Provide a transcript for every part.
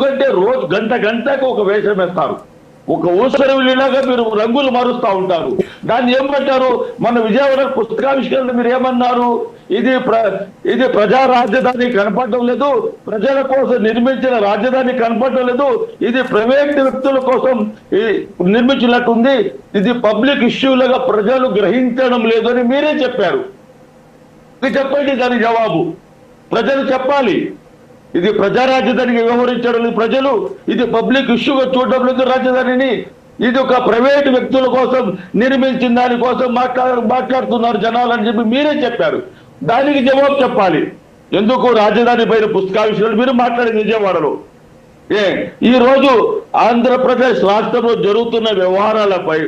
ఎందుకంటే రోజు గంట గంటకు ఒక వేషం వేస్తారు. ఒక ఊసరవిలాగా మీరు రంగులు మారుస్తూ ఉంటారు. దాన్ని ఏమంటారు? మన విజయవాడ పుస్తకావిష్కరణ మీరు ఏమన్నారు? ఇది ప్రజా రాజధాని కనపడడం లేదు, ప్రజల కోసం నిర్మించిన రాజధాని కనపడడం లేదు, ఇది ప్రైవేట్ వ్యక్తుల కోసం నిర్మించినట్టుంది, ఇది పబ్లిక్ ఇష్యూలుగా ప్రజలు గ్రహించడం లేదు అని మీరే చెప్పారు. చెప్పండి దాని జవాబు. ప్రజలు చెప్పాలి. ఇది ప్రజా రాజధానికి వ్యవహరించడం లేదు ప్రజలు, ఇది పబ్లిక్ ఇష్యూగా చూడడం లేదు రాజధానిని, ఇది ఒక ప్రైవేట్ వ్యక్తుల కోసం నిర్మించిన దానికోసం మాట్లాడుతున్నారు జనాలు అని చెప్పి మీరే చెప్పారు. దానికి జవాబు చెప్పాలి. ఎందుకు రాజధాని పైన పుస్తకావిష్కరణ మీరు మాట్లాడింది విజయవాడలో? ఈ రోజు ఆంధ్రప్రదేశ్ రాష్ట్రంలో జరుగుతున్న వ్యవహారాలపై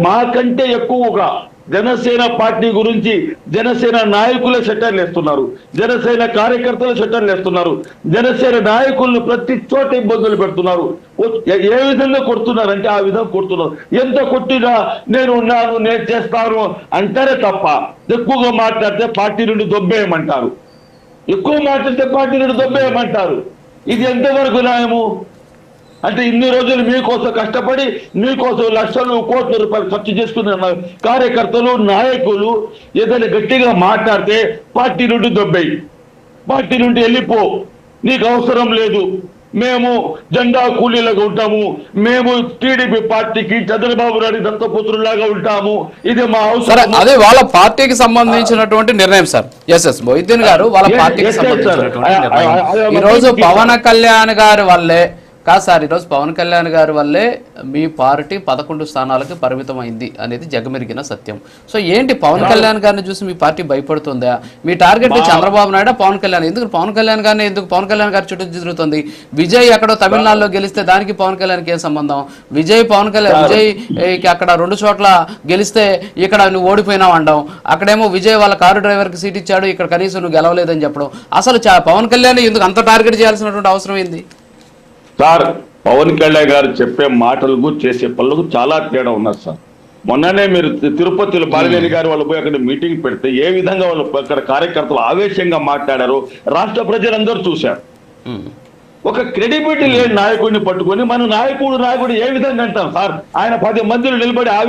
మాకంటే ఎక్కువగా జనసేన పార్టీ గురించి జనసేన నాయకులే సెటర్లు వేస్తున్నారు, జనసేన కార్యకర్తలు సెటర్లు వేస్తున్నారు, జనసేన నాయకులను ప్రతి చోట ఇబ్బందులు పెడుతున్నారు. ఏ విధంగా కొడుతున్నారంటే ఆ విధంగా కొడుతున్నారు. ఎంత కొట్టినా నేను ఉన్నాను, నేను చేస్తాను అంటారే తప్ప ఎక్కువగా మాట్లాడితే పార్టీ నుండి దొబ్బేయమంటారు, ఎక్కువ మాట్లాడితే పార్టీ నుండి దొబ్బేయమంటారు. ఇది ఎంతవరకు న్యాయము? అంటే ఇన్ని రోజులు మీకోసం కష్టపడి మీకోసం లక్షలు కోట్ల రూపాయలు ఖర్చు చేసుకున్న కార్యకర్తలు నాయకులు ఏదైనా గట్టిగా మాట్లాడితే పార్టీ నుండి దొబ్బేయి, పార్టీ నుండి వెళ్ళిపో, నీకు అవసరం లేదు, మేము జెండా కూలీలాగా ఉంటాము, మేము టీడీపీ పార్టీకి చంద్రబాబు నాయుడు దత్తపుత్రులాగా ఉంటాము, ఇది మా అవసరం. అదే వాళ్ళ పార్టీకి సంబంధించినటువంటి నిర్ణయం సార్. ఎస్ మొహిద్దీన్ గారు వాళ్ళ పార్టీకి సంబంధించినటువంటి నిర్ణయం. ఈరోజు పవన్ కళ్యాణ్ గారి వల్లే కాదు సార్, ఈరోజు పవన్ కళ్యాణ్ గారి వల్లే మీ పార్టీ 11 స్థానాలకు పరిమితం అయింది అనేది జగమెరిగిన సత్యం. సో ఏంటి పవన్ కళ్యాణ్ గారిని చూసి మీ పార్టీ భయపడుతుందా? మీ టార్గెట్ చంద్రబాబు నాయుడు, పవన్ కళ్యాణ్? ఎందుకు పవన్ కళ్యాణ్ గారిని పవన్ కళ్యాణ్ గారి చుట్టూ తిరుగుతుంది? విజయ్ ఎక్కడో తమిళనాడులో గెలిస్తే దానికి పవన్ కళ్యాణ్కి ఏం సంబంధం? విజయ్ అక్కడ 2 చోట్ల గెలిస్తే ఇక్కడ నువ్వు ఓడిపోయినావు అనడం, అక్కడేమో విజయ్ వాళ్ళ కారు డ్రైవర్కి సీట్ ఇచ్చాడు, ఇక్కడ కనీసం నువ్వు గెలవలేదని చెప్పడం. అసలు పవన్ కళ్యాణ్ ఎందుకు అంత టార్గెట్ చేయాల్సినటువంటి అవసరం ఏంది సార్? పవన్ కళ్యాణ్ గారు చెప్పే మాటలకు చేసే పనులకు చాలా తేడా ఉన్నారు సార్. మొన్ననే మీరు తిరుపతిలో బాలినేని గారు వాళ్ళు పోయి అక్కడ మీటింగ్ పెడితే ఏ విధంగా వాళ్ళు అక్కడ కార్యకర్తలు ఆవేశంగా మాట్లాడారో రాష్ట్ర ప్రజలందరూ చూశారు. ఒక క్రెడిబిలిటీ లేని నాయకుడిని పట్టుకొని మన నాయకుడు ఏ విధంగా అంటాం సార్? ఆయన 10 మందిని నిలబడి